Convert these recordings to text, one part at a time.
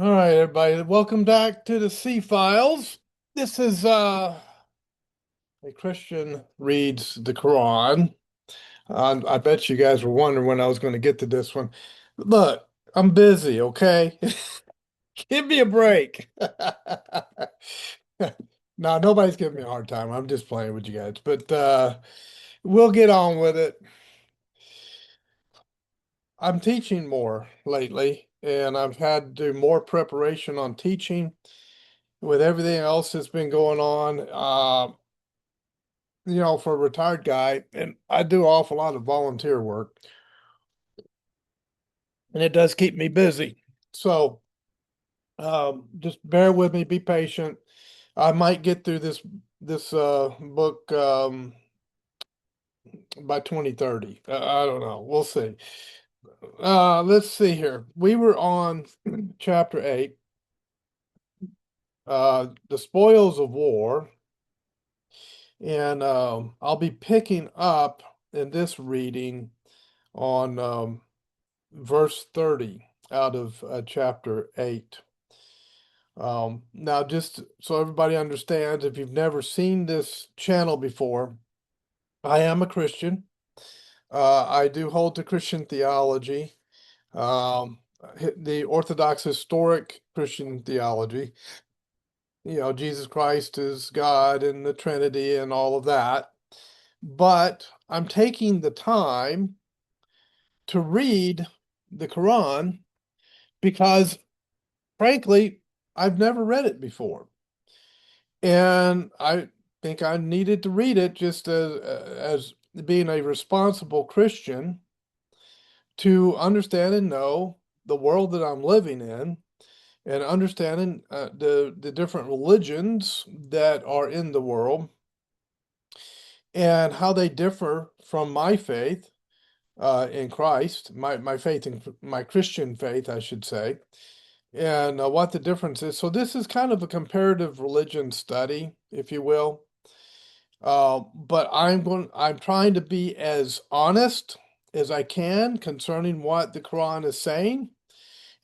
All right, everybody. Welcome back to the C Files. This is a Christian reads the Quran. I bet you guys were wondering when I was going to get to this one. Look, I'm busy, okay? Give me a break. No, nobody's giving me a hard time. I'm just playing with you guys. But we'll get on with it. I'm teaching more lately, and I've had to do more preparation on teaching with everything else that's been going on. For a retired guy, and I do an awful lot of volunteer work, and it does keep me busy. So just bear with me, be patient. I might get through this book by 2030. I don't know. We'll see. Let's see here. We were on chapter 8, the spoils of war, and I'll be picking up in this reading on verse 30 out of chapter 8. Now, just so everybody understands, if you've never seen this channel before, I am a Christian. I do hold to Christian theology, um, the Orthodox historic Christian theology. Jesus Christ is God and the Trinity and all of that. But I'm taking the time to read the Quran because frankly, I've never read it before. And I think I needed to read it just as being a responsible Christian to understand and know the world that I'm living in and understanding the different religions that are in the world and how they differ from my faith in Christ, my faith in my Christian faith, I should say, and what the difference is. So this is kind of a comparative religion study, if you will. But I'm trying to be as honest as I can concerning what the Quran is saying,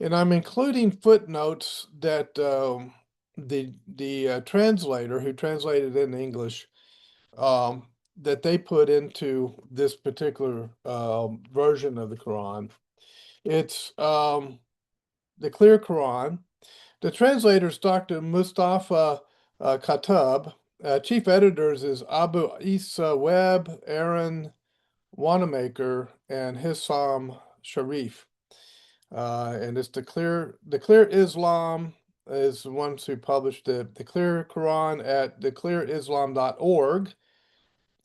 and I'm including footnotes that the translator who translated it in English um, that they put into this particular version of the Quran. It's the Clear Quran. The translator is Dr. Mustafa Khattab. Chief editors is Abu Isa Webb, Aaron Wanamaker, and Hissam Sharif. And it's the Clear Islam is the ones who published it. The Clear Quran at theclearislam.org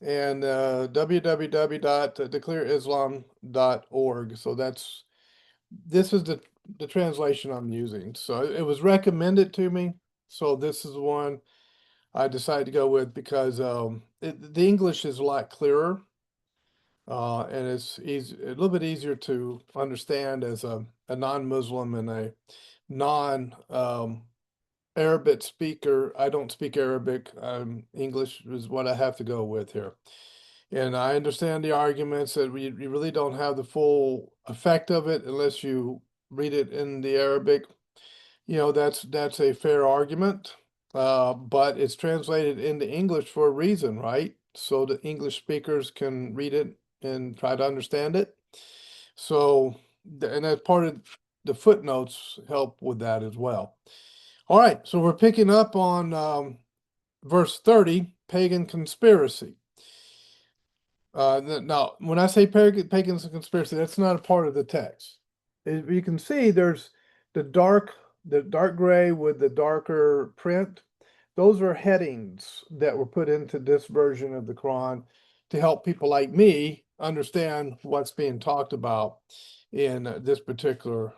and www.theclearislam.org. So this is the translation I'm using. So it was recommended to me. So this is the one I decided to go with because the English is a lot clearer and it's easy, a little bit easier to understand as a non-Muslim and a non Arabic speaker. I don't speak Arabic. English is what I have to go with here. And I understand the arguments that you really don't have the full effect of it unless you read it in the Arabic. That's a fair argument, but it's translated into English for a reason, right? So the English speakers can read it and try to understand it. So, and that's part of the footnotes help with that as well. All right, so we're picking up on verse 30, pagan conspiracy. Now, when I say pagans and conspiracy, that's not a part of the text. You can see there's the dark gray with the darker print. Those are headings that were put into this version of the Quran to help people like me understand what's being talked about in the particular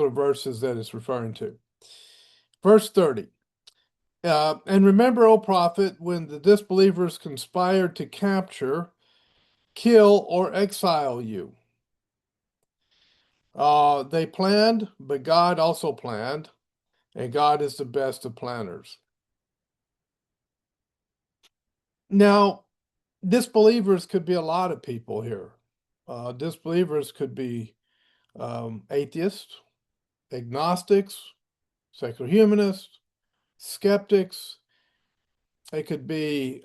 verses that it's referring to. Verse 30. And remember, O prophet, when the disbelievers conspired to capture, kill, or exile you. They planned, but God also planned, and God is the best of planners. Now, disbelievers could be a lot of people here. Disbelievers could be atheists, agnostics, secular humanists, skeptics. It could be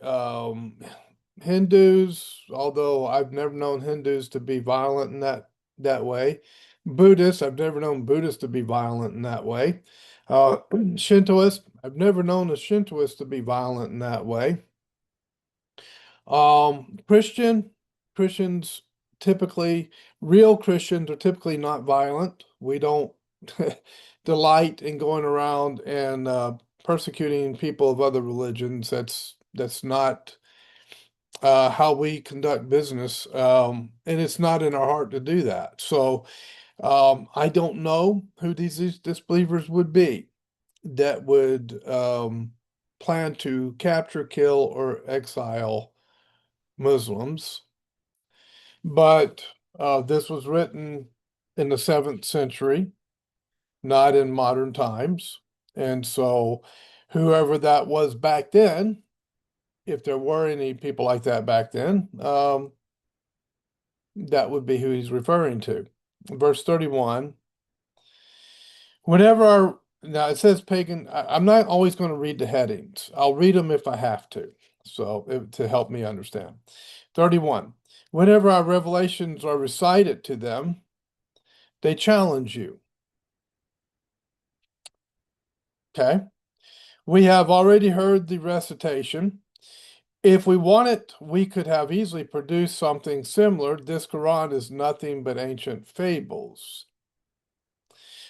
Hindus, although I've never known Hindus to be violent in that way. Buddhists, I've never known Buddhists to be violent in that way. Uh, Shintoists, I've never known a Shintoist to be violent in that way. Christian, Christians typically, real Christians are typically not violent. We don't delight in going around and persecuting people of other religions. That's not how we conduct business, and it's not in our heart to do that. So I don't know who these disbelievers would be that would plan to capture, kill, or exile Muslims. But this was written in the 7th century, not in modern times. And so whoever that was back then, if there were any people like that back then, that would be who he's referring to. Verse 31, whenever our, now it says pagan, I'm not always going to read the headings. I'll read them if I have to, so to help me understand. 31, whenever our revelations are recited to them, they challenge you. Okay. We have already heard the recitation. If we want it, we could have easily produced something similar. This Quran is nothing but ancient fables.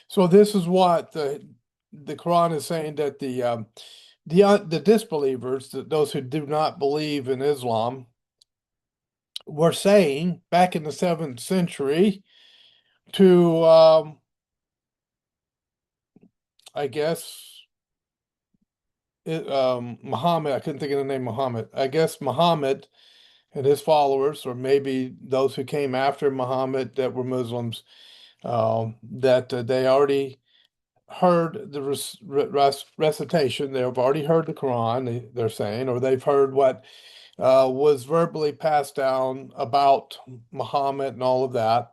So this is what the Quran is saying, that the disbelievers, those who do not believe in Islam, were saying back in the 7th century to I guess Muhammad. I couldn't think of the name Muhammad. I guess Muhammad and his followers, or maybe those who came after Muhammad that were Muslims, that they already heard the recitation. They've already heard the Quran, they're saying, or they've heard what was verbally passed down about Muhammad and all of that.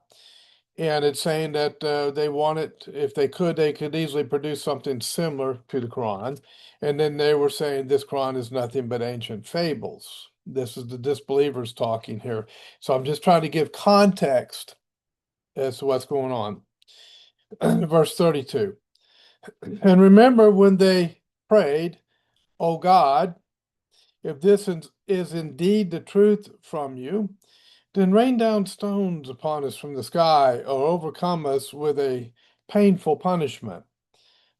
And it's saying that they wanted, if they could easily produce something similar to the Quran. And then they were saying this Quran is nothing but ancient fables. This is the disbelievers talking here. So I'm just trying to give context as to what's going on. Verse 32. And remember when they prayed, O God, if this is indeed the truth from you, then rain down stones upon us from the sky, or overcome us with a painful punishment.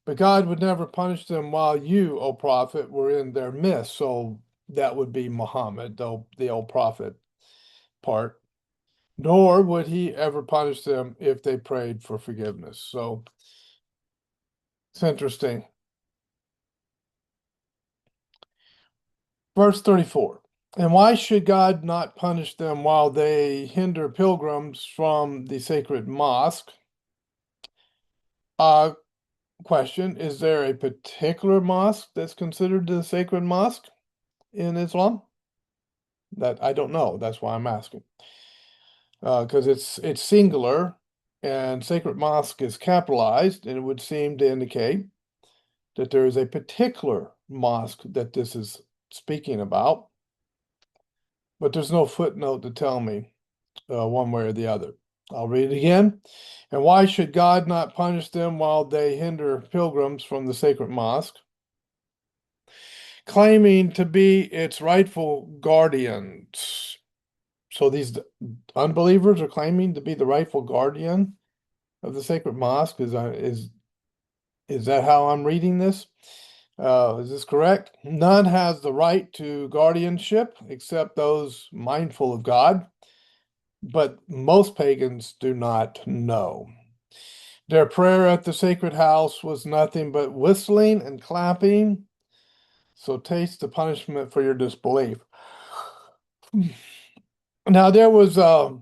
But God would never punish them while you, O prophet, were in their midst. So that would be Muhammad, the old prophet part. Nor would he ever punish them if they prayed for forgiveness. So it's interesting. Verse 34. And why should God not punish them while they hinder pilgrims from the sacred mosque? Uh, Question, is there a particular mosque that's considered the sacred mosque in Islam? That I don't know. That's why I'm asking. Because it's singular and sacred mosque is capitalized, and it would seem to indicate that there is a particular mosque that this is speaking about, but there's no footnote to tell me one way or the other. I'll read it again. And why should God not punish them while they hinder pilgrims from the sacred mosque, claiming to be its rightful guardians? So these unbelievers are claiming to be the rightful guardian of the sacred mosque. Is that how I'm reading this? Is this correct? None has the right to guardianship except those mindful of God, but most pagans do not know. Their prayer at the sacred house was nothing but whistling and clapping. So taste the punishment for your disbelief. Now, there was a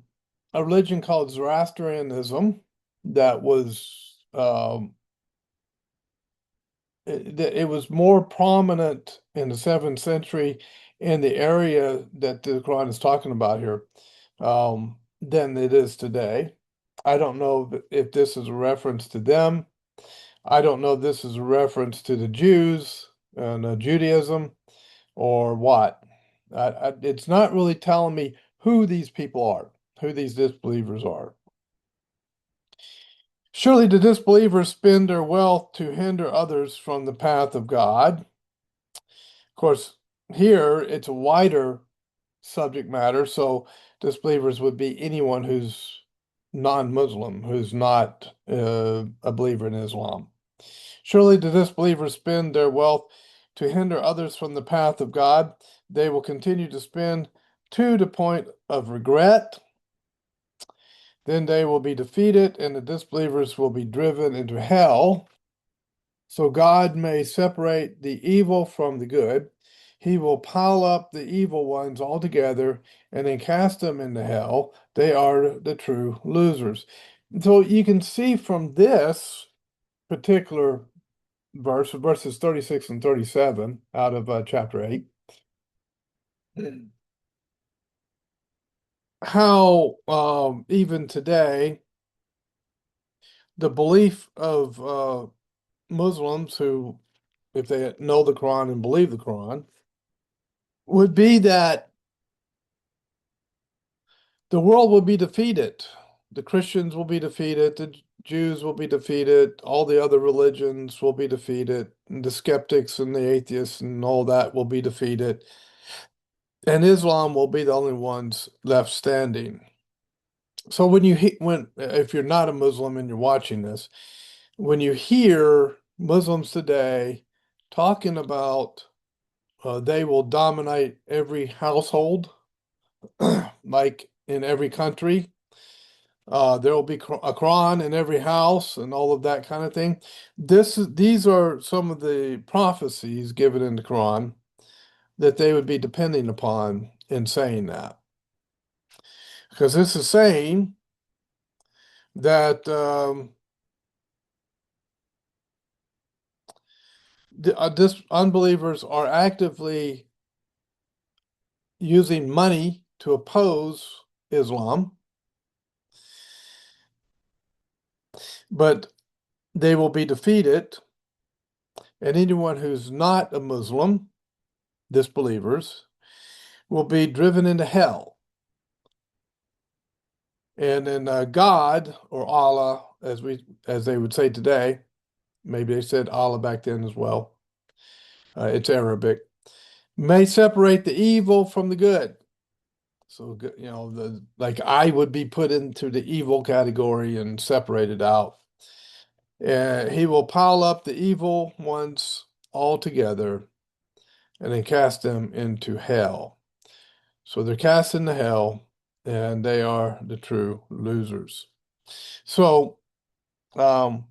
religion called Zoroastrianism that was it was more prominent in the 7th century in the area that the Quran is talking about here than it is today. I don't know if this is a reference to them I don't know if this is a reference to the Jews and Judaism or what. It's not really telling me who these people are, who these disbelievers are. Surely the disbelievers spend their wealth to hinder others from the path of God. Of course, here it's a wider subject matter, so disbelievers would be anyone who's non-Muslim, who's not a believer in Islam. Surely the disbelievers spend their wealth to hinder others from the path of God. They will continue to spend to the point of regret. Then they will be defeated, and the disbelievers will be driven into hell. So God may separate the evil from the good. He will pile up the evil ones all together and then cast them into hell. They are the true losers. So you can see from this particular verses 36 and 37 out of chapter 8, how even today, the belief of Muslims who, if they know the Quran and believe the Quran, would be that the world will be defeated. The Christians will be defeated. The Jews will be defeated. All the other religions will be defeated. And the skeptics and the atheists and all that will be defeated. And Islam will be the only ones left standing. So when if you're not a Muslim and you're watching this, when you hear Muslims today talking about they will dominate every household, like in every country, there will be a Quran in every house and all of that kind of thing. These are some of the prophecies given in the Quran that they would be depending upon in saying that. Because this is saying that unbelievers are actively using money to oppose Islam, but they will be defeated, and anyone who's not a Muslim, disbelievers, will be driven into hell. And then God or Allah, as they would say today, maybe they said Allah back then as well. It's Arabic. May separate the evil from the good. So, like I would be put into the evil category and separated out. And he will pile up the evil ones all together and then cast them into hell. So they're cast into hell and they are the true losers. So, the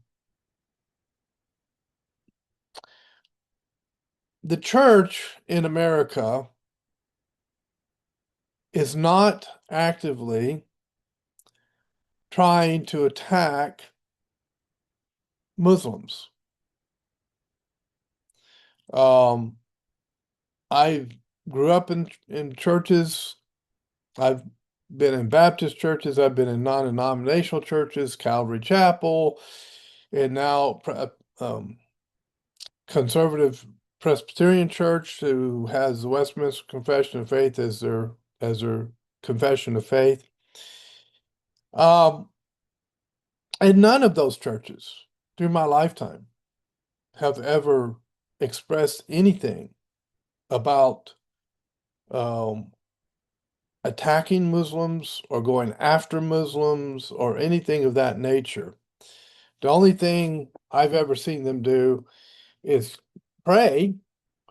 church in America is not actively trying to attack Muslims. I grew up in churches. I've been in Baptist churches. I've been in non-denominational churches, Calvary Chapel, and now conservative Presbyterian Church, who has the Westminster Confession of Faith as their confession of faith. And none of those churches through my lifetime have ever expressed anything about attacking Muslims or going after Muslims or anything of that nature. The only thing I've ever seen them do is pray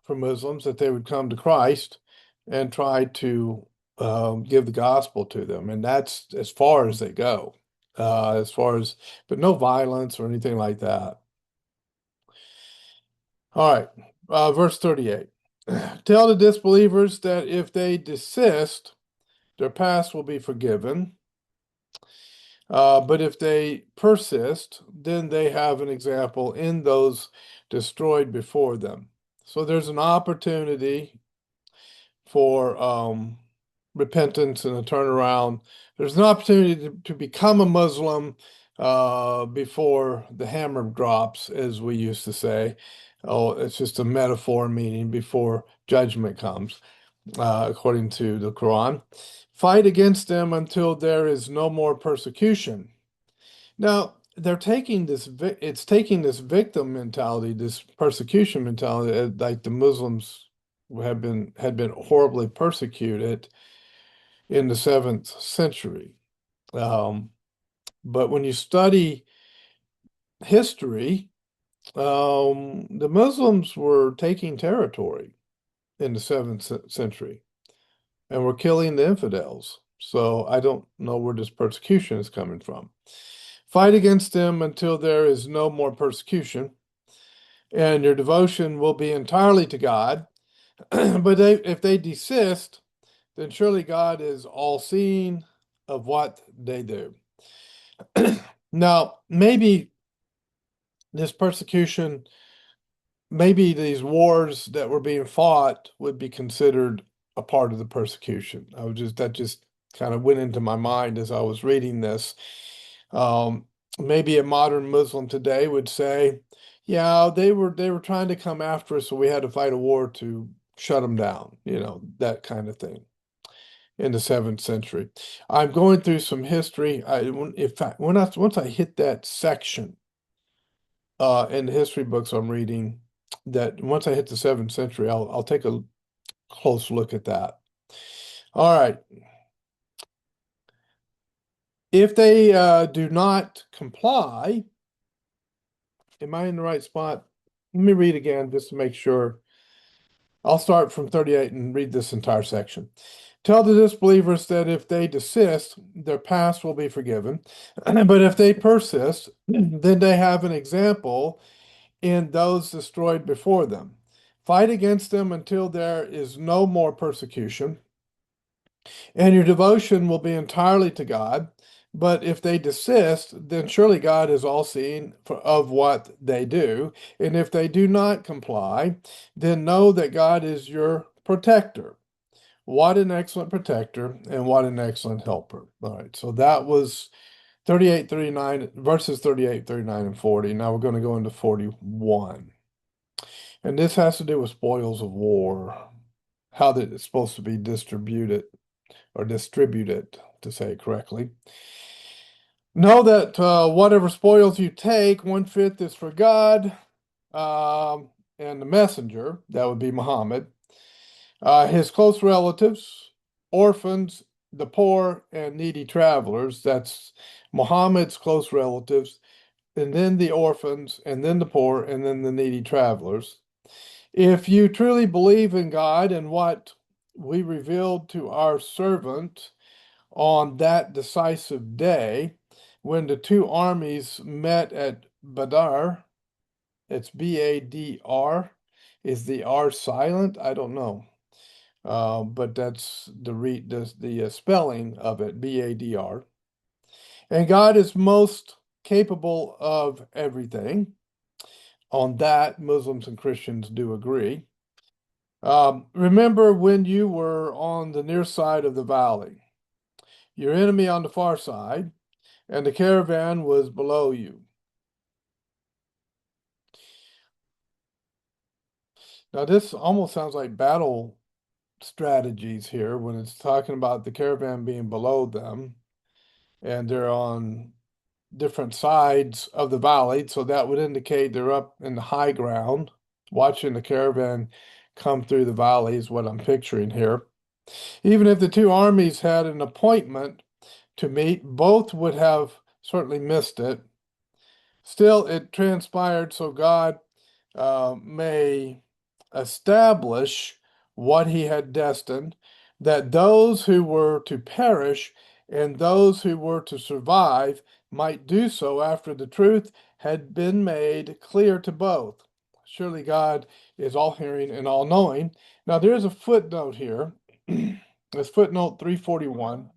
for Muslims that they would come to Christ and try to give the gospel to them. And that's as far as they go, but no violence or anything like that. All right, verse 38. Tell the disbelievers that if they desist, their past will be forgiven. But if they persist, then they have an example in those destroyed before them. So there's an opportunity for repentance and a turnaround. There's an opportunity to become a Muslim, before the hammer drops, as we used to say. Oh, it's just a metaphor meaning before judgment comes, according to the Quran. Fight against them until there is no more persecution. Now, they're taking it's taking this victim mentality, this persecution mentality, like the Muslims had been horribly persecuted in the seventh century. Um, but when you study history, the Muslims were taking territory in the seventh century and were killing the infidels. So I don't know where this persecution is coming from. Fight against them until there is no more persecution, and your devotion will be entirely to God. But if they desist, then surely God is all seeing of what they do. Now, maybe this persecution, maybe these wars that were being fought would be considered a part of the persecution. That just kind of went into my mind as I was reading this. Um, Maybe a modern Muslim today would say, yeah, they were trying to come after us, so we had to fight a war to shut them down, that kind of thing in the seventh century. I'm going through some history. In fact, once I hit that section in the history books I'm reading, that once I hit the seventh century, I'll take a close look at that. All right. If they do not comply, am I in the right spot? Let me read again just to make sure. I'll start from 38 and read this entire section. Tell the disbelievers that if they desist, their past will be forgiven. But if they persist, then they have an example in those destroyed before them. Fight against them until there is no more persecution, and your devotion will be entirely to God. But if they desist, then surely God is all seeing of what they do. And if they do not comply, then know that God is your protector. What an excellent protector and what an excellent helper. All right, so that was 38, 39, verses 38, 39, and 40. Now we're going to go into 41. And this has to do with spoils of war, how that it's supposed to be distributed or distributed, to say it correctly. Know that whatever spoils you take, one fifth is for God and the messenger, that would be Muhammad, his close relatives, orphans, the poor, and needy travelers. That's Muhammad's close relatives, and then the orphans, and then the poor, and then the needy travelers. If you truly believe in God and what we revealed to our servant on that decisive day, when the two armies met at Badr, it's Badr. Is the R silent? I don't know. But that's the spelling of it, Badr. And God is most capable of everything. On that, Muslims and Christians do agree. Remember when you were on the near side of the valley, your enemy on the far side, and the caravan was below you. Now, this almost sounds like battle strategies here when it's talking about the caravan being below them and they're on different sides of the valley. So that would indicate they're up in the high ground, watching the caravan come through the valley is what I'm picturing here. Even if the two armies had an appointment to meet, both would have certainly missed it. Still, it transpired so God may establish what he had destined, that those who were to perish and those who were to survive might do so after the truth had been made clear to both. Surely God is all hearing and all knowing. Now, there's a footnote here. It's footnote 341.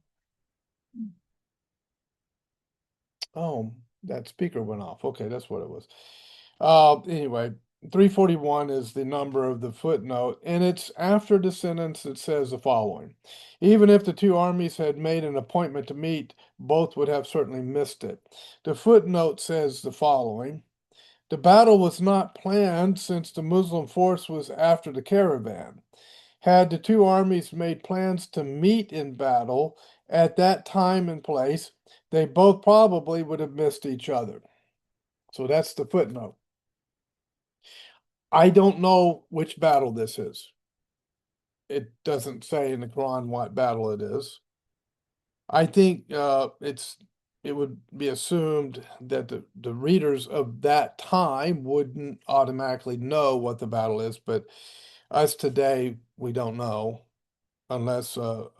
Oh, that speaker went off. Okay, that's what it was. Anyway, 341 is the number of the footnote, and it's after the sentence that says the following. Even if the two armies had made an appointment to meet, both would have certainly missed it. The footnote says the following. The battle was not planned since the Muslim force was after the caravan. Had the two armies made plans to meet in battle at that time and place, they both probably would have missed each other. So that's the footnote. I don't know which battle this is. It doesn't say in the Quran what battle it is. I think it would be assumed that the readers of that time wouldn't automatically know what the battle is, but us today, we don't know unless a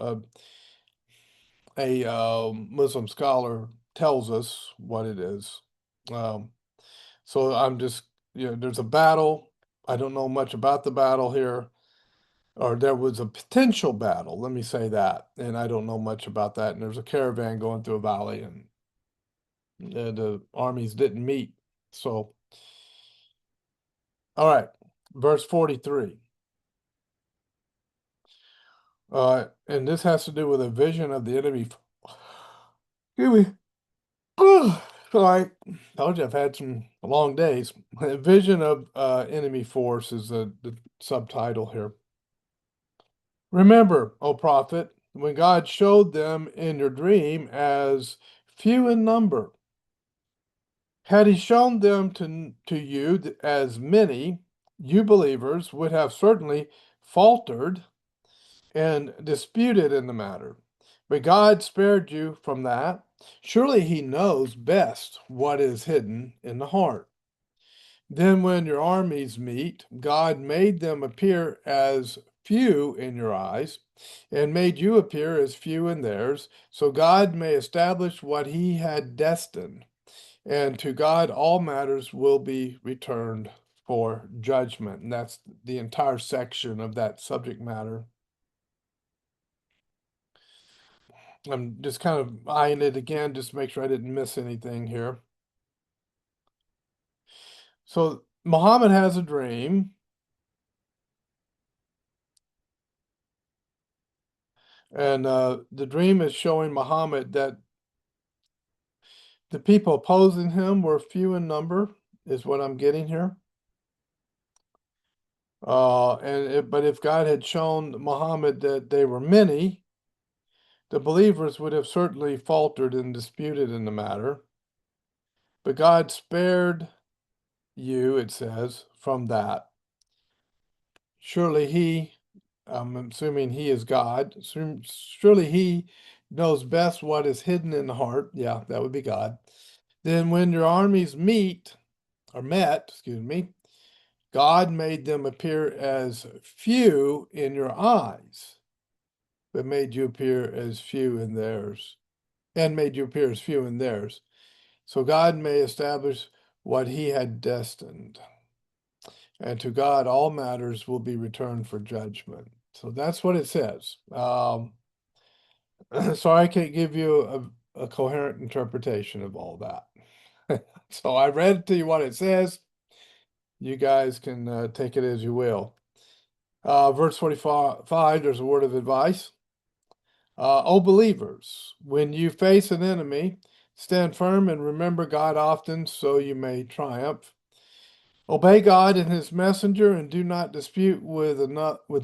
Muslim scholar tells us what it is. Um, so I'm just, there's a battle. I don't know much about the battle here, or there was a potential battle, let me say that, and I don't know much about that. And there's a caravan going through a valley, and the armies didn't meet. So, all right, verse 43. And this has to do with a vision of the enemy. Excuse me. Sorry, told you I've had some long days. Vision of enemy force is the subtitle here. Remember, O prophet, when God showed them in your dream as few in number. Had he shown them to you as many, you believers would have certainly faltered and disputed in the matter. But God spared you from that. Surely he knows best what is hidden in the heart. Then, when your armies meet, God made them appear as few in your eyes and made you appear as few in theirs, so God may establish what he had destined. And to God, all matters will be returned for judgment. And that's the entire section of that subject matter. I'm just kind of eyeing it again, just to make sure I didn't miss anything here. So Muhammad has a dream, and the dream is showing Muhammad that the people opposing him were few in number, is what I'm getting here. But if God had shown Muhammad that they were many, the believers would have certainly faltered and disputed in the matter. But God spared you, it says, from that. Surely he, I'm assuming he is God, surely he knows best what is hidden in the heart. Yeah, that would be God. Then when your armies met, excuse me, God made them appear as few in your eyes, but made you appear as few in theirs, and made you appear as few in theirs. So God may establish what he had destined. And to God, all matters will be returned for judgment. So that's what it says. Sorry, I can't give you a coherent interpretation of all that. So I read to you what it says. You guys can take it as you will. Verse 45, there's a word of advice. O believers, when you face an enemy, stand firm and remember God often so you may triumph. Obey God and his messenger and do not dispute with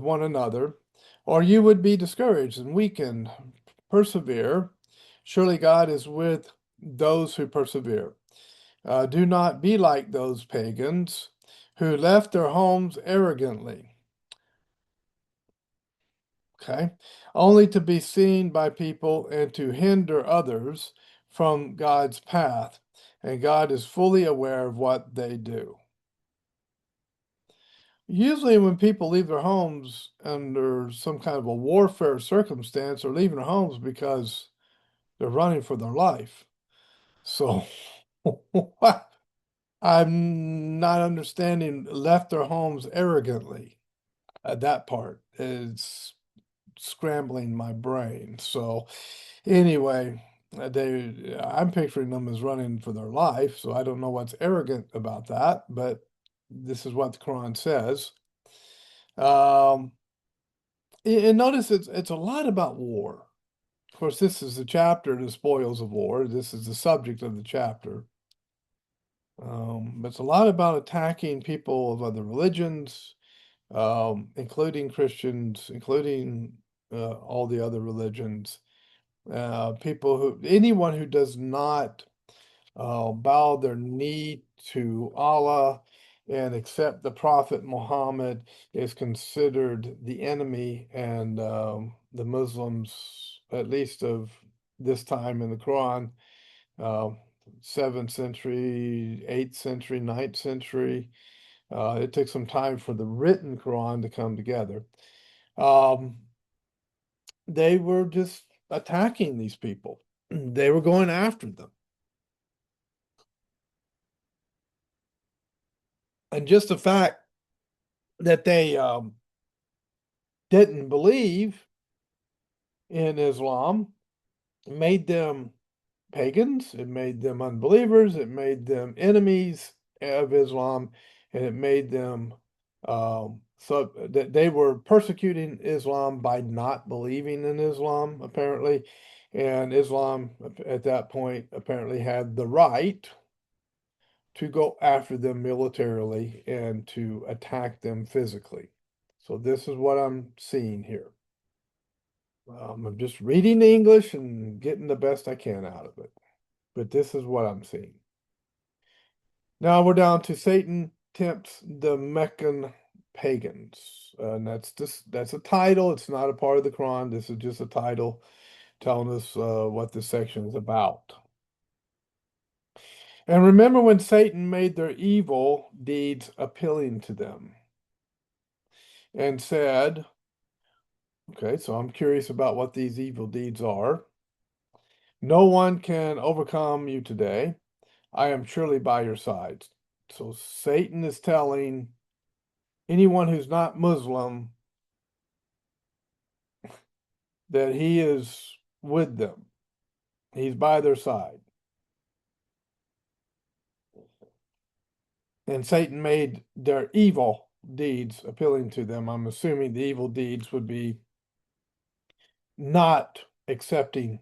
one another, or you would be discouraged and weakened. Persevere. Surely God is with those who persevere. Do not be like those pagans who left their homes arrogantly. Okay, only to be seen by people and to hinder others from God's path. And God is fully aware of what they do. Usually, when people leave their homes under some kind of a warfare circumstance, they're leaving their homes because they're running for their life. So, I'm not understanding left their homes arrogantly. That part is scrambling my brain. So, anyway, I'm picturing them as running for their life. So I don't know what's arrogant about that, but This is what the Quran says. Um, and notice it's a lot about war. Of course, this is the chapter, the spoils of war. This is the subject of the chapter. But it's a lot about attacking people of other religions, including Christians, including all the other religions. Anyone who does not bow their knee to Allah and accept the Prophet Muhammad is considered the enemy, and the Muslims, at least of this time in the Quran, uh, 7th century, 8th century, 9th century. It took some time for the written Quran to come together. Um, they were just attacking these people. They were going after them. And just the fact that they didn't believe in Islam made them pagans, it made them unbelievers, it made them enemies of Islam, and it made them so that they were persecuting Islam by not believing in Islam, apparently. And Islam at that point apparently had the right to go after them militarily and to attack them physically. So this is what I'm seeing here. I'm just reading the English and getting the best I can out of it. But this is what I'm seeing. Now we're down to Satan tempts the Meccan pagans. And that's a title. It's not a part of the Quran. This is just a title telling us what this section is about. And remember when Satan made their evil deeds appealing to them and said, okay, so I'm curious about what these evil deeds are. No one can overcome you today. I am surely by your side. So Satan is telling anyone who's not Muslim that he is with them. He's by their side. And Satan made their evil deeds appealing to them. I'm assuming the evil deeds would be not accepting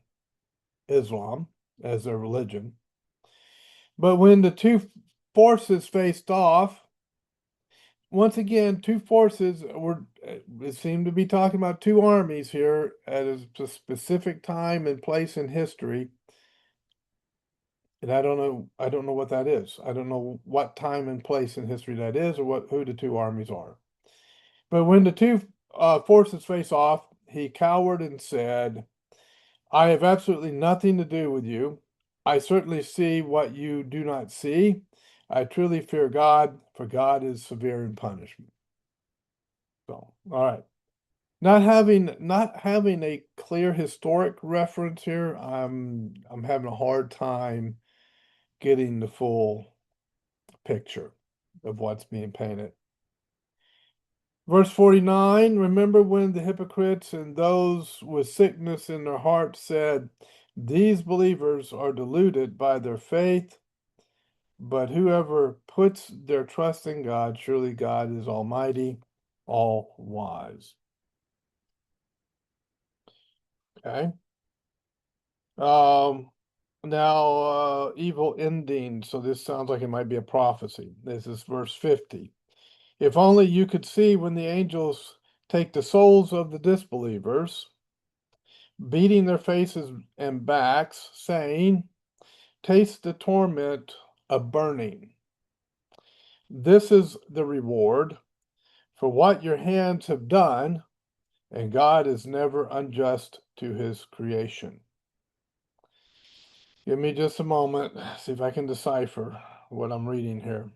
Islam as their religion. But when the two forces faced off, once again, two forces were, it seemed to be talking about two armies here at a specific time and place in history. And I don't know what that is. I don't know what time and place in history that is or who the two armies are. But when the two forces face off, he cowered and said, I have absolutely nothing to do with you. I certainly see what you do not see. I truly fear God, for God is severe in punishment. So, all right. Not having a clear historic reference here, I'm having a hard time getting the full picture of what's being painted. Verse 49, remember when the hypocrites and those with sickness in their hearts said, these believers are deluded by their faith, but whoever puts their trust in God, surely God is almighty, all wise. Okay. Um, now, evil ending. So this sounds like it might be a prophecy. This is verse 50. If only you could see when the angels take the souls of the disbelievers, beating their faces and backs, saying, taste the torment of burning. This is the reward for what your hands have done, and God is never unjust to his creation. Give me just a moment, see if I can decipher what I'm reading here.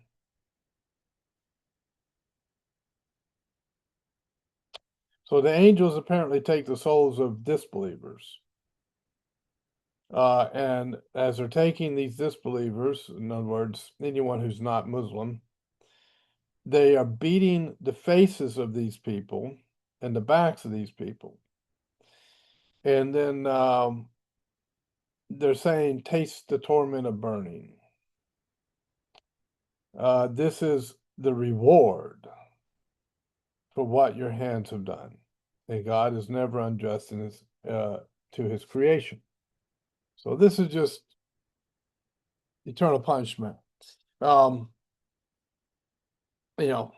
So the angels apparently take the souls of disbelievers. And as they're taking these disbelievers, in other words, anyone who's not Muslim, they are beating the faces of these people and the backs of these people. And then they're saying, taste the torment of burning. This is the reward for what your hands have done. And God is never unjust in his to his creation. So this is just eternal punishment. Um, you know,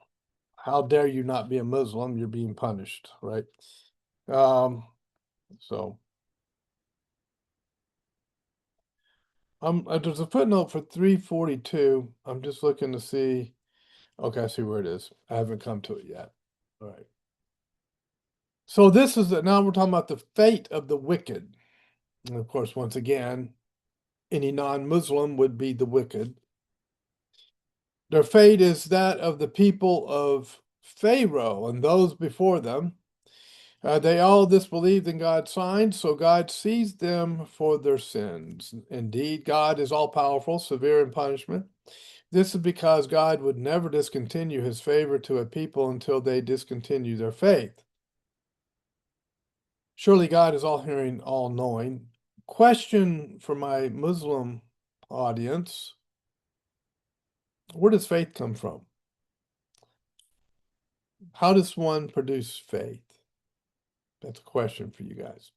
how dare you not be a Muslim? You're being punished, right? Um, so there's a footnote for 342. I'm just looking to see. Okay, I see where it is. I haven't come to it yet. All right. So this is now we're talking about the fate of the wicked. And of course, once again, any non-Muslim would be the wicked. Their fate is that of the people of Pharaoh and those before them. They all disbelieved in God's signs, so God seized them for their sins. Indeed, God is all powerful, severe in punishment. This is because God would never discontinue his favor to a people until they discontinue their faith. Surely God is all hearing, all knowing. Question for my Muslim audience: where does faith come from? How does one produce faith? That's a question for you guys.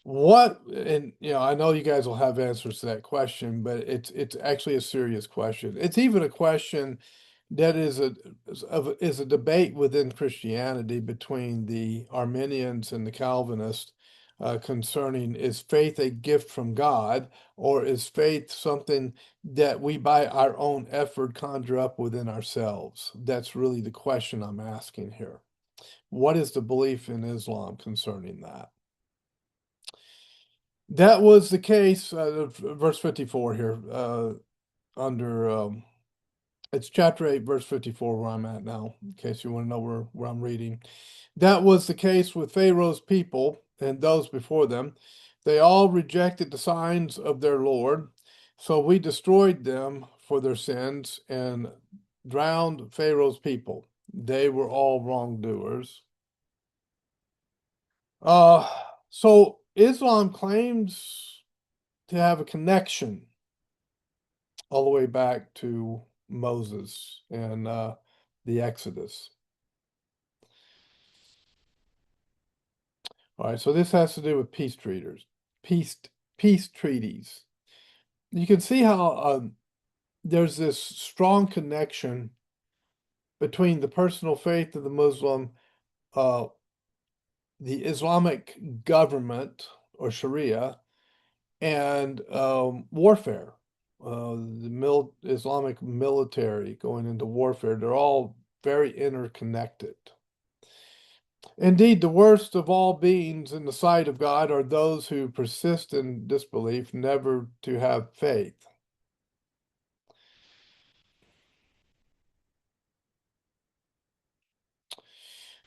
And I know you guys will have answers to that question, but it's actually a serious question. It's even a question that is a debate within Christianity between the Arminians and the Calvinists concerning, is faith a gift from God, or is faith something that we by our own effort conjure up within ourselves? That's really the question I'm asking here. What is the belief in Islam concerning that? That was the case, verse 54 here, under it's chapter 8, verse 54, where I'm at now, in case you want to know where I'm reading. That was the case with Pharaoh's people and those before them. They all rejected the signs of their Lord, so we destroyed them for their sins and drowned Pharaoh's people. They were all wrongdoers. Uh, so Islam claims to have a connection all the way back to Moses and the Exodus. All right, so this has to do with peace peace treaties. You can see how there's this strong connection between the personal faith of the Muslim, uh, the Islamic government or Sharia, and warfare. Islamic military going into warfare, they're all very interconnected. Indeed, the worst of all beings in the sight of God are those who persist in disbelief, never to have faith.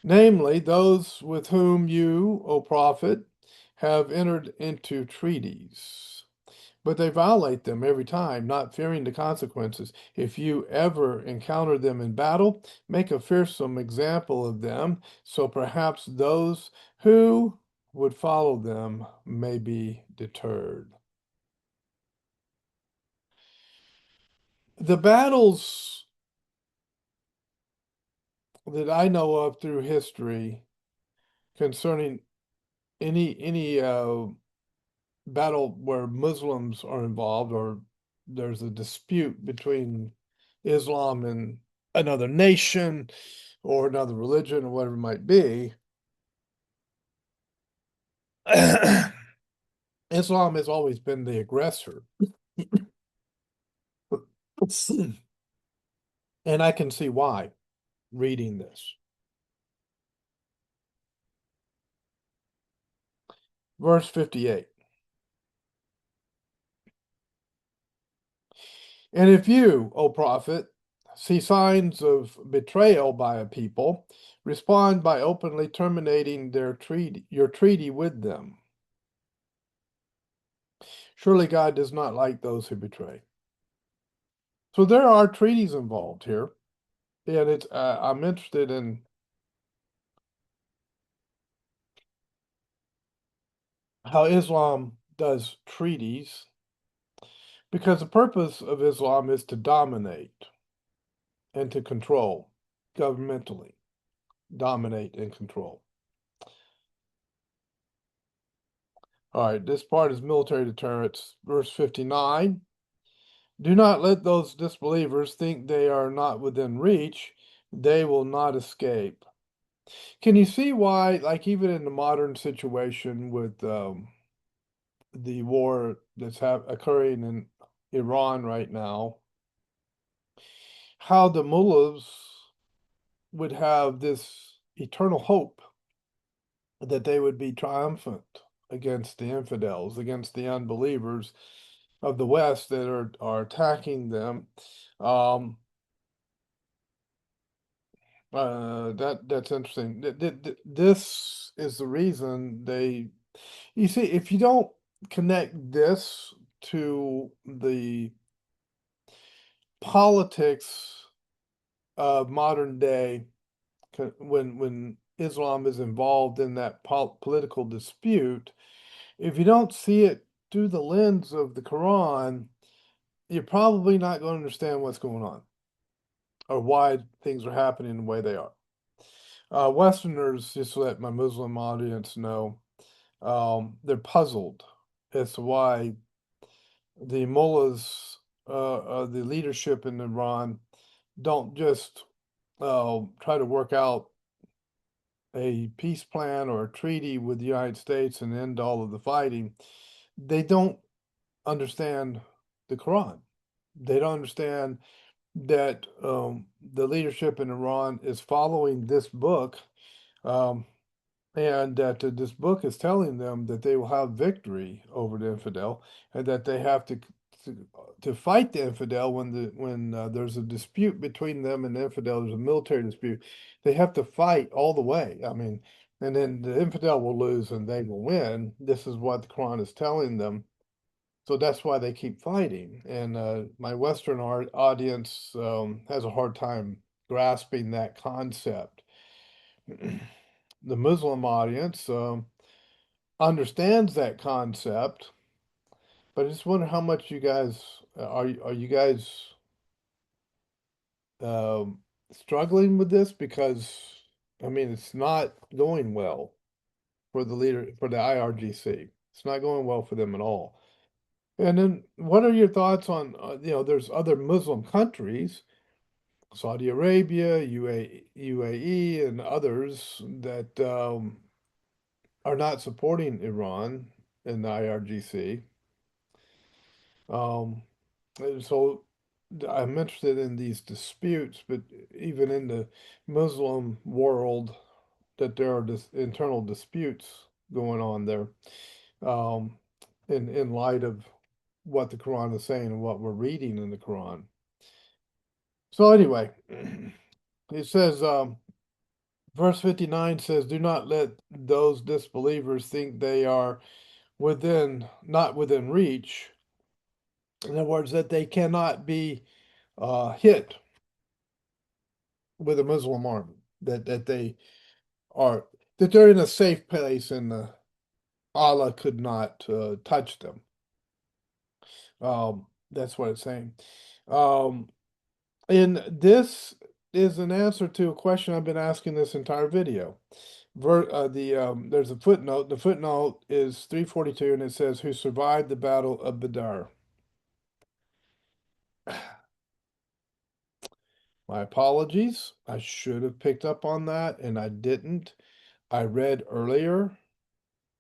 Namely, those with whom you, O prophet, have entered into treaties. But they violate them every time, not fearing the consequences. If you ever encounter them in battle, make a fearsome example of them, so perhaps those who would follow them may be deterred. The battles that I know of through history concerning any battle where Muslims are involved, or there's a dispute between Islam and another nation or another religion or whatever it might be, Islam has always been the aggressor. And I can see why reading this. Verse 58. And if you, O prophet, see signs of betrayal by a people, respond by openly terminating your treaty with them. Surely God does not like those who betray. So there are treaties involved here, and I'm interested in how Islam does treaties, because the purpose of Islam is to dominate. and to control governmentally, dominate and control. All right, this part is military deterrence. Verse 59. Do not let those disbelievers think they are not within reach. They will not escape. Can you see why, like, even in the modern situation with the war that's occurring in Iran right now, how the mullahs would have this eternal hope that they would be triumphant against the infidels, against the unbelievers of the West that are attacking them. Um, that's interesting. This is the reason they. You see, if you don't connect this to the politics of modern day, when Islam is involved in that political dispute, if you don't see it through the lens of the Quran, you're probably not going to understand what's going on or why things are happening the way they are. Westerners, just to let my Muslim audience know, they're puzzled as to why the mullahs, the leadership in Iran, don't just try to work out a peace plan or a treaty with the United States and end all of the fighting. They don't understand the Quran. They don't understand that the leadership in Iran is following this book, um, and that this book is telling them that they will have victory over the infidel, and that they have to, to fight the infidel when there's a dispute between them and the infidel. There's a military dispute. They have to fight all the way. I mean, and then the infidel will lose and they will win. This is what the Quran is telling them. So that's why they keep fighting. And my Western audience has a hard time grasping that concept. The Muslim audience understands that concept, but I just wonder how much you guys are you guys um, struggling with this because I mean it's not going well for the leader for the IRGC. It's not going well for them at all. And then, what are your thoughts on, there's other Muslim countries, Saudi Arabia, UAE, and others that are not supporting Iran in the IRGC. Um, and so I'm interested in these disputes, but even in the Muslim world, that there are internal disputes going on there, um, in light of what the Quran is saying and what we're reading in the Quran. So anyway, it says, verse 59 says, "Do not let those disbelievers think they are not within reach." In other words, that they cannot be hit with a Muslim army. That they are that they're in a safe place and Allah could not touch them. That's what it's saying. Um, and this is an answer to a question I've been asking this entire video. There's a footnote. The footnote is 342, and it says, "Who survived the Battle of Badr." My apologies. I should have picked up on that, and I didn't. I read earlier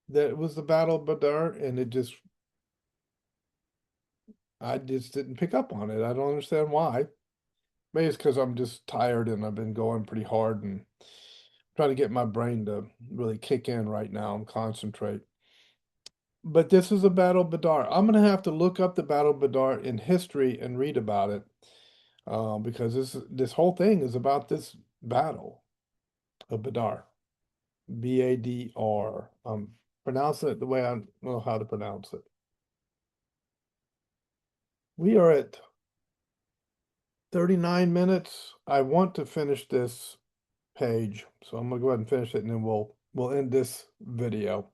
that it was the Battle of Badr, and I just didn't pick up on it. I don't understand why. Maybe it's because I'm just tired and I've been going pretty hard and trying to get my brain to really kick in right now and concentrate. But this is a Battle of Badr. I'm going to have to look up the Battle of Badr in history and read about it, because this whole thing is about this battle of Badr. Badr. Pronounce it the way I know how to pronounce it. We are at 39 minutes. I want to finish this page, so I'm gonna go ahead and finish it, and then we'll end this video.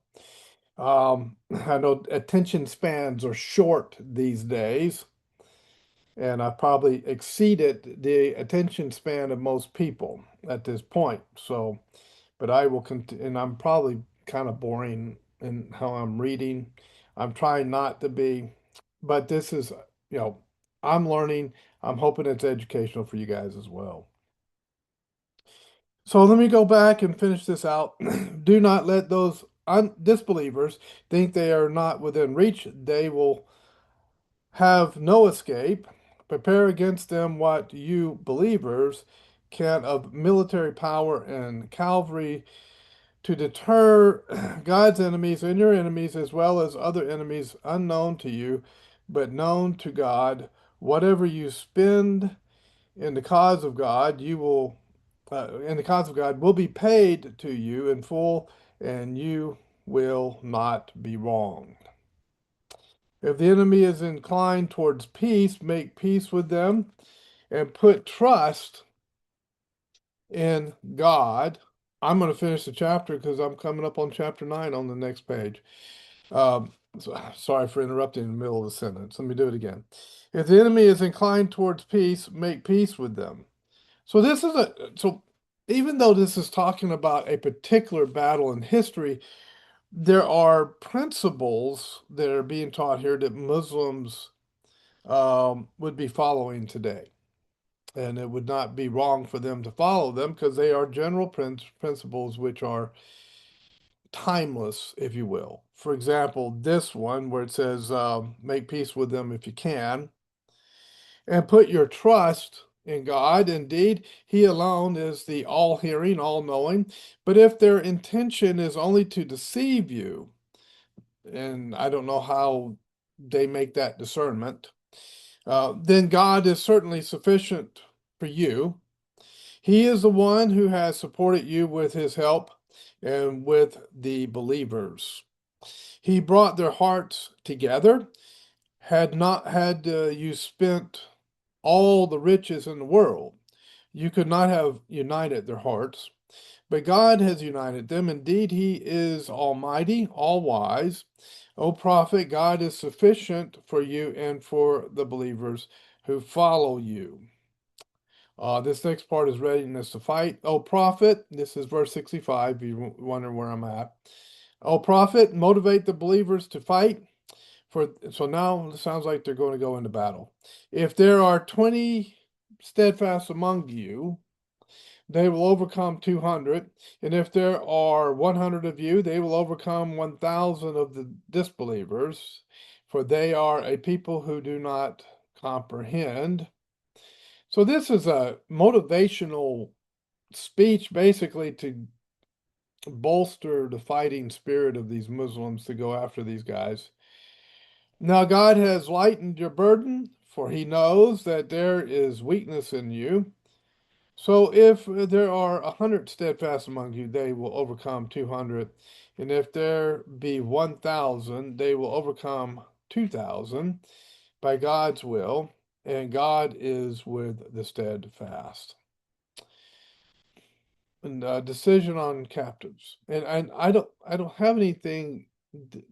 I know attention spans are short these days, and I've probably exceeded the attention span of most people at this point. So, but I will continue, and I'm probably kind of boring in how I'm reading. I'm trying not to be, but this is, you know, I'm learning. I'm hoping it's educational for you guys as well. So let me go back and finish this out. Do not let those disbelievers think they are not within reach. They will have no escape. Prepare against them what you believers can of military power and cavalry to deter God's enemies and your enemies, as well as other enemies unknown to you, but known to God. Whatever you spend in the cause of God, in the cause of God, will be paid to you in full, and you will not be wronged. If the enemy is inclined towards peace, make peace with them and put trust in God. I'm going to finish the chapter because I'm coming up on chapter 9 on the next page. Sorry for interrupting in the middle of the sentence. Let me do it again. If the enemy is inclined towards peace, make peace with them. So even though this is talking about a particular battle in history, there are principles that are being taught here that Muslims would be following today. And it would not be wrong for them to follow them because they are general principles which are timeless, if you will. For example, this one where it says, make peace with them if you can, and put your trust in God. Indeed, He alone is the all hearing, all knowing. But if their intention is only to deceive you, and I don't know how they make that discernment, then God is certainly sufficient for you. He is the one who has supported you with His help and with the believers. He brought their hearts together. Had not had you spent all the riches in the world, you could not have united their hearts. But God has united them. Indeed, He is almighty, all wise. O prophet, God is sufficient for you and for the believers who follow you. This next part is readiness to fight. O prophet, this is verse 65, if you wonder where I'm at. O prophet, motivate the believers to fight. So now it sounds like they're going to go into battle. If there are 20 steadfast among you, they will overcome 200. And if there are 100 of you, they will overcome 1,000 of the disbelievers, for they are a people who do not comprehend. So this is a motivational speech basically to bolster the fighting spirit of these Muslims to go after these guys. Now God has lightened your burden, for He knows that there is weakness in you. So if there are 100 steadfast among you, they will overcome 200. And if there be 1,000, they will overcome 2,000 by God's will. And God is with the steadfast. And decision on captives. And I don't have anything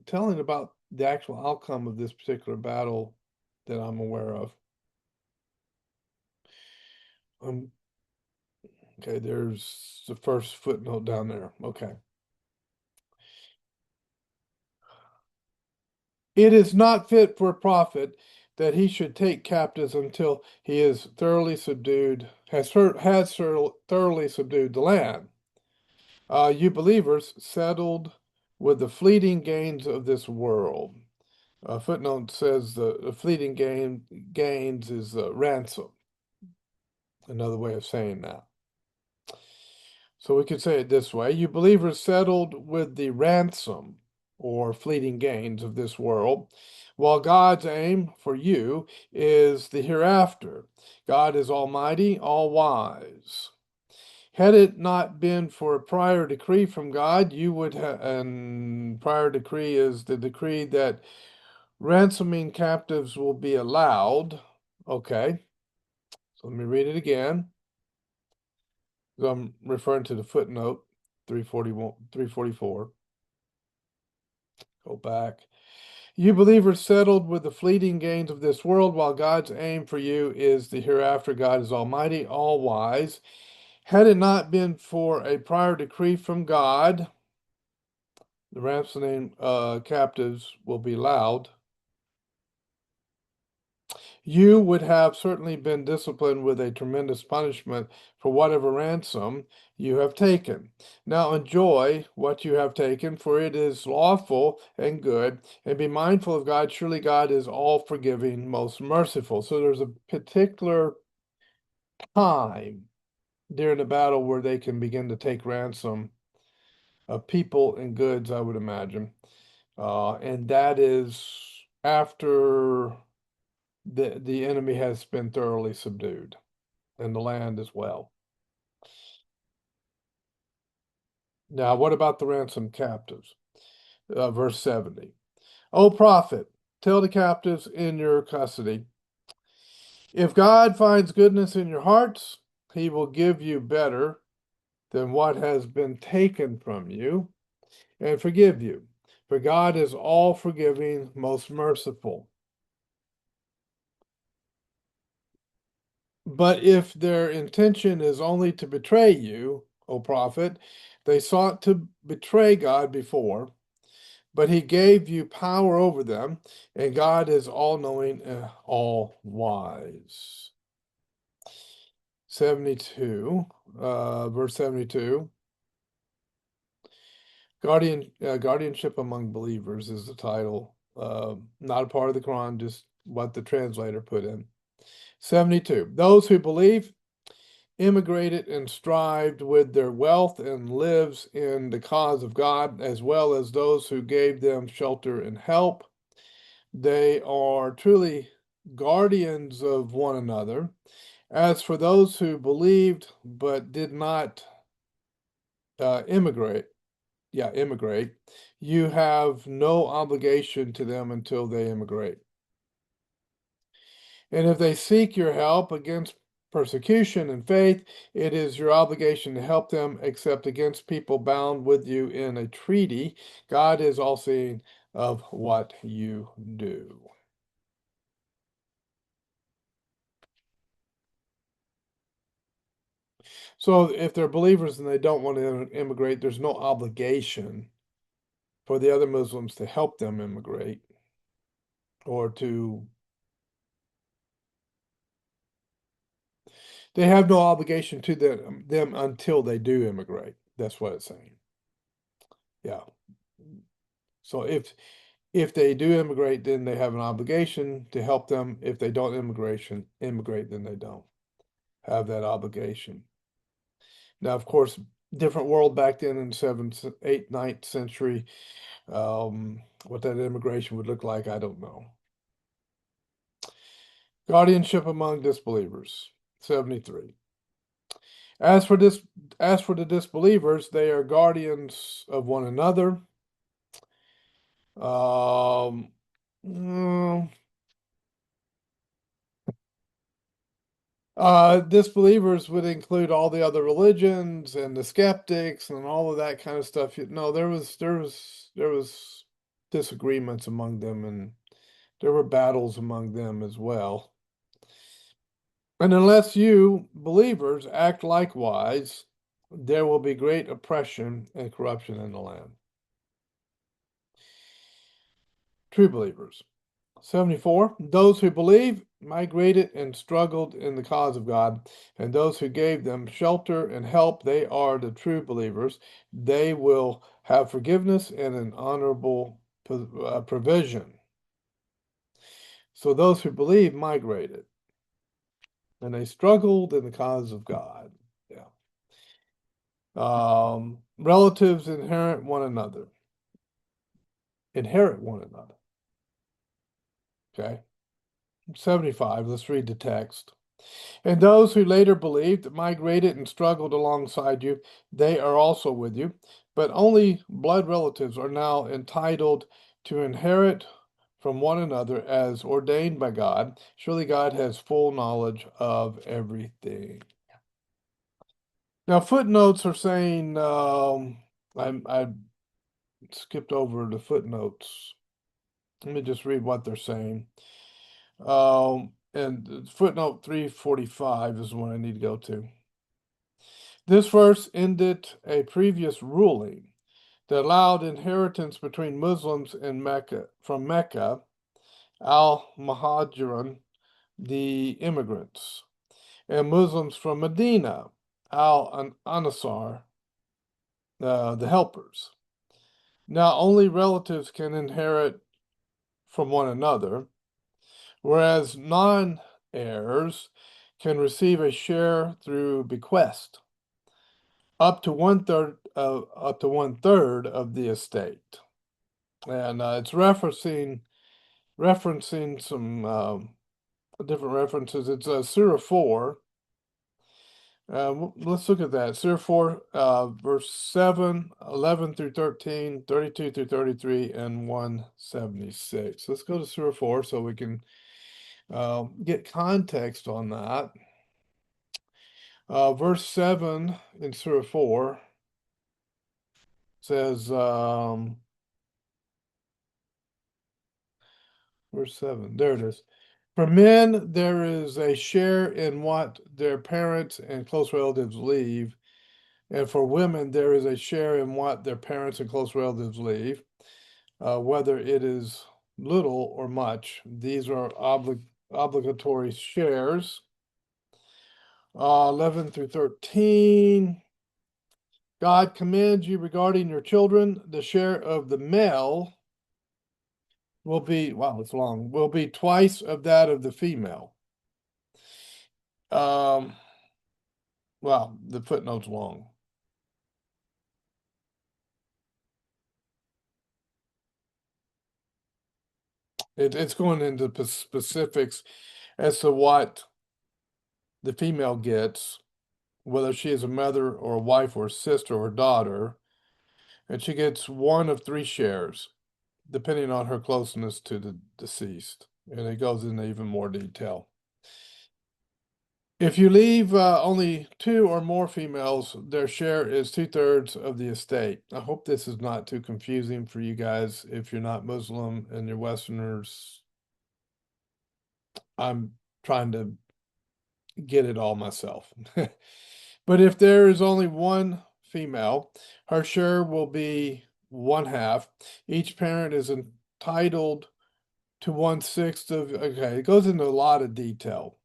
telling about the actual outcome of this particular battle that I'm aware of. Um, okay, there's the first footnote down there. Okay. It is not fit for a prophet that he should take captives until he is thoroughly subdued, thoroughly subdued the land. You believers settled with the fleeting gains of this world. Footnote says the fleeting gains is ransom. Another way of saying that. So we could say it this way. You believers settled with the ransom or fleeting gains of this world, while God's aim for you is the hereafter. God is almighty, all wise. Had it not been for a prior decree from God, you would have, and prior decree is the decree that ransoming captives will be allowed. Okay, so let me read it again. I'm referring to the footnote 341, 344. Go back. You believers settled with the fleeting gains of this world, while God's aim for you is the hereafter. God is almighty, all wise. Had it not been for a prior decree from God, the ransoming captives will be loud. You would have certainly been disciplined with a tremendous punishment for whatever ransom you have taken. Now enjoy what you have taken, for it is lawful and good, and be mindful of God. Surely God is all forgiving, most merciful. So there's a particular time during the battle where they can begin to take ransom of people and goods, I would imagine. And that is after the enemy has been thoroughly subdued, and the land as well. Now, what about the ransom captives? Verse 70. O prophet, tell the captives in your custody, if God finds goodness in your hearts, he will give you better than what has been taken from you and forgive you. For God is all forgiving, most merciful. But if their intention is only to betray you, O prophet, they sought to betray God before, but he gave you power over them, and God is all knowing and all wise. 72, verse 72. Guardianship among believers is the title. Not a part of the Quran, just what the translator put in. 72. Those who believe immigrated and strived with their wealth and lives in the cause of God, as well as those who gave them shelter and help. They are truly guardians of one another. As for those who believed but did not immigrate, you have no obligation to them until they immigrate. And if they seek your help against persecution and faith, it is your obligation to help them, except against people bound with you in a treaty. God is all seeing of what you do. So if they're believers and they don't want to immigrate, there's no obligation for the other Muslims to help them immigrate or to, they have no obligation to them until they do immigrate. That's what it's saying. Yeah. So if they do immigrate, then they have an obligation to help them. If they don't immigrate, then they don't have that obligation. Now, of course, different world back then in 7th, 8th, 9th century. What that immigration would look like, I don't know. Guardianship among disbelievers, 73. As for this, as for the disbelievers, they are guardians of one another. Mm, disbelievers would include all the other religions and the skeptics and all of that kind of stuff. No, there was disagreements among them, and there were battles among them as well. And unless you believers act likewise, there will be great oppression and corruption in the land. True believers. 74. Those who believe migrated and struggled in the cause of God, and those who gave them shelter and help, they are the true believers. They will have forgiveness and an honorable provision. So those who believe migrated, and they struggled in the cause of God. Yeah. Relatives inherit one another. Inherit one another. Okay. 75. Let's read the text. And those who later believed, migrated, and struggled alongside you, they are also with you. But only blood relatives are now entitled to inherit from one another as ordained by God. Surely God has full knowledge of everything. Now, footnotes are saying, I skipped over the footnotes. Let me just read what they're saying. And footnote 345 is the one I need to go to. This verse ended a previous ruling that allowed inheritance between Muslims in Mecca from Mecca, al-Muhajirin, the immigrants, and Muslims from Medina, al-Ansar, the helpers. Now only relatives can inherit from one another, whereas non-heirs can receive a share through bequest, up to one third of the estate. And it's referencing some different references. It's Surah 4. Let's look at that. Surah 4, verse 7, 11 through 13, 32 through 33, and 176. Let's go to Surah 4 so we can get context on that. Verse 7 in Surah 4 says, verse 7, there it is. For men, there is a share in what their parents and close relatives leave, and for women, there is a share in what their parents and close relatives leave, whether it is little or much. These are obligatory shares. 11 through 13. God commands you regarding your children, the share of the male will be, wow, it's long, will be twice of that of the female. Well, the footnote's long. It's going into specifics as to what the female gets, whether she is a mother or a wife or a sister or a daughter, and she gets one of three shares, depending on her closeness to the deceased. And it goes into even more detail. If you leave only two or more females, their share is 2/3 of the estate. I hope this is not too confusing for you guys if you're not Muslim and you're Westerners. I'm trying to get it all myself. But if there is only one female, her share will be 1/2. Each parent is entitled to 1/6 of, okay, it goes into a lot of detail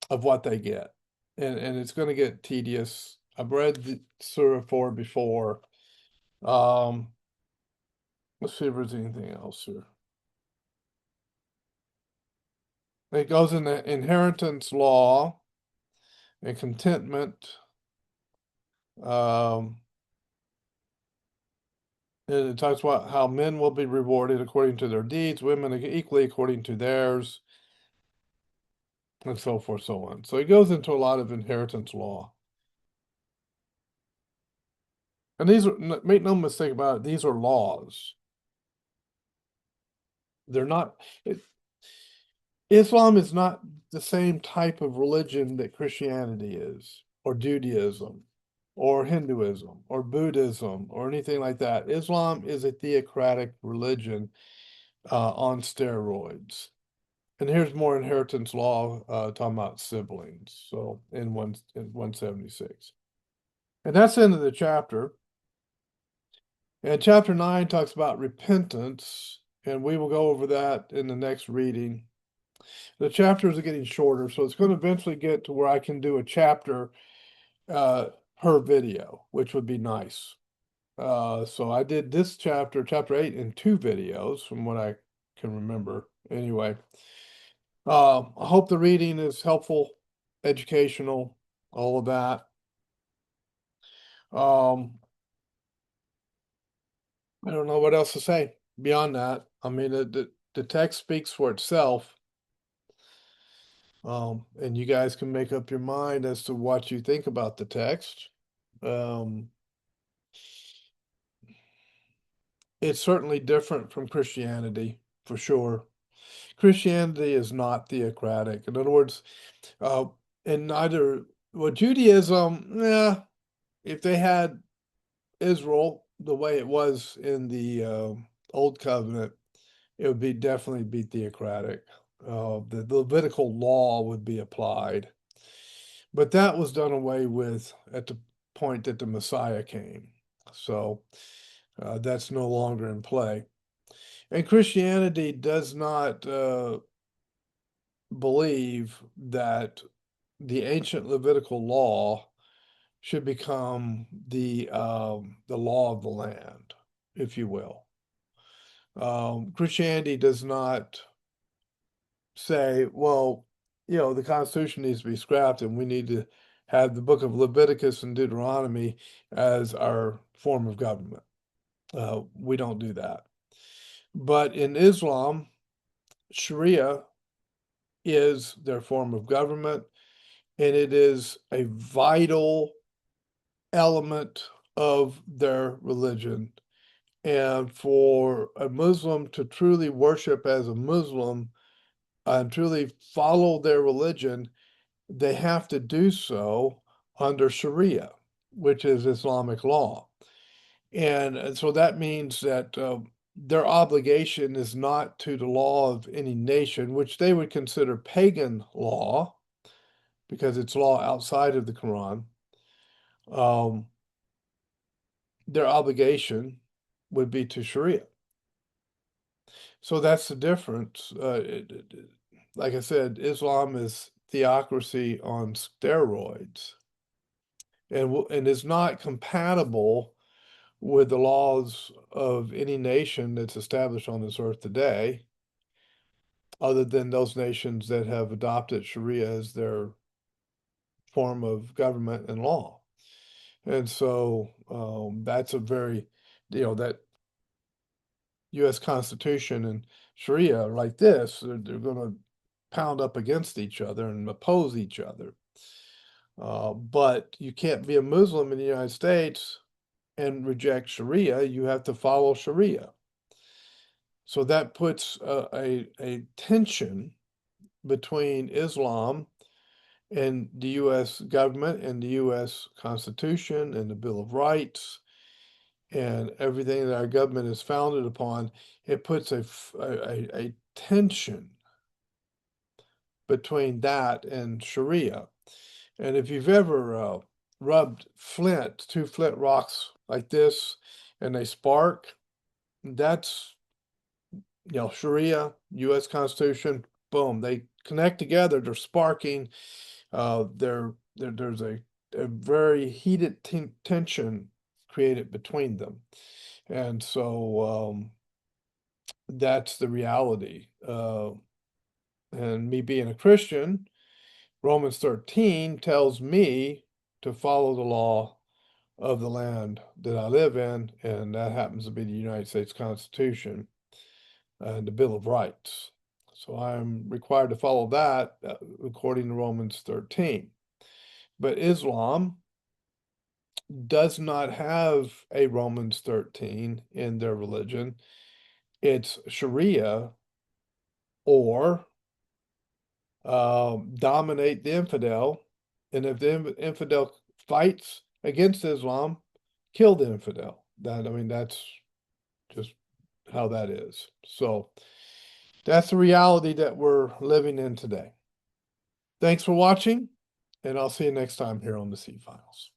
of what they get. And it's going to get tedious. I've read the Surah 4 before. Um, let's see if there's anything else here. It goes into inheritance law and contentment. Um, and it talks about how men will be rewarded according to their deeds, women equally according to theirs, and so forth, so on. So it goes into a lot of inheritance law. And these are, make no mistake about it, these are laws. They're not, Islam is not the same type of religion that Christianity is, or Judaism, or Hinduism, or Buddhism, or anything like that. Islam is a theocratic religion on steroids. And here's more inheritance law talking about siblings. So in 176. And that's the end of the chapter. And chapter 9 talks about repentance, and we will go over that in the next reading. The chapters are getting shorter, so it's going to eventually get to where I can do a chapter per video, which would be nice. So I did this chapter, chapter 8, in 2 videos from what I can remember. Anyway, I hope the reading is helpful, educational, all of that. I don't know what else to say beyond that. I mean, the text speaks for itself. And you guys can make up your mind as to what you think about the text. Um, it's certainly different from Christianity, for sure. Christianity is not theocratic. In other words, uh, in neither, well, Judaism, yeah, if they had Israel the way it was in the Old Covenant, it would be definitely be theocratic. The Levitical law would be applied, but that was done away with at the point that the Messiah came. So that's no longer in play. And Christianity does not believe that the ancient Levitical law should become the law of the land, if you will. Christianity does not say, well, the Constitution needs to be scrapped and we need to have the book of Leviticus and Deuteronomy as our form of government. We don't do that. But in Islam, Sharia is their form of government, and it is a vital element of their religion. And for a Muslim to truly worship as a Muslim and truly follow their religion, they have to do so under Sharia, which is Islamic law. And so that means that their obligation is not to the law of any nation, which they would consider pagan law, because it's law outside of the Quran. Um, their obligation would be to Sharia. So that's the difference. Like I said, Islam is theocracy on steroids, and is not compatible with the laws of any nation that's established on this earth today, other than those nations that have adopted Sharia as their form of government and law. And so that's a very, that U.S. Constitution and Sharia are like this. They're going to pound up against each other and oppose each other. But you can't be a Muslim in the United States and reject Sharia. You have to follow Sharia. So that puts a tension between Islam and the U.S. government and the U.S. Constitution and the Bill of Rights and everything that our government is founded upon. It puts a tension between that and Sharia. And if you've ever rubbed two flint rocks like this, and they spark, that's, Sharia, U.S. Constitution, boom, they connect together, they're sparking, there's a very heated tension created between them. And so that's the reality. And me being a Christian, Romans 13 tells me to follow the law of the land that I live in, and that happens to be the United States Constitution and the Bill of Rights. So I'm required to follow that according to Romans 13. But Islam does not have a Romans 13 in their religion. It's Sharia or dominate the infidel. And if the infidel fights against Islam, kill the infidel. That's just how that is. So that's the reality that we're living in today. Thanks for watching, and I'll see you next time here on the C Files.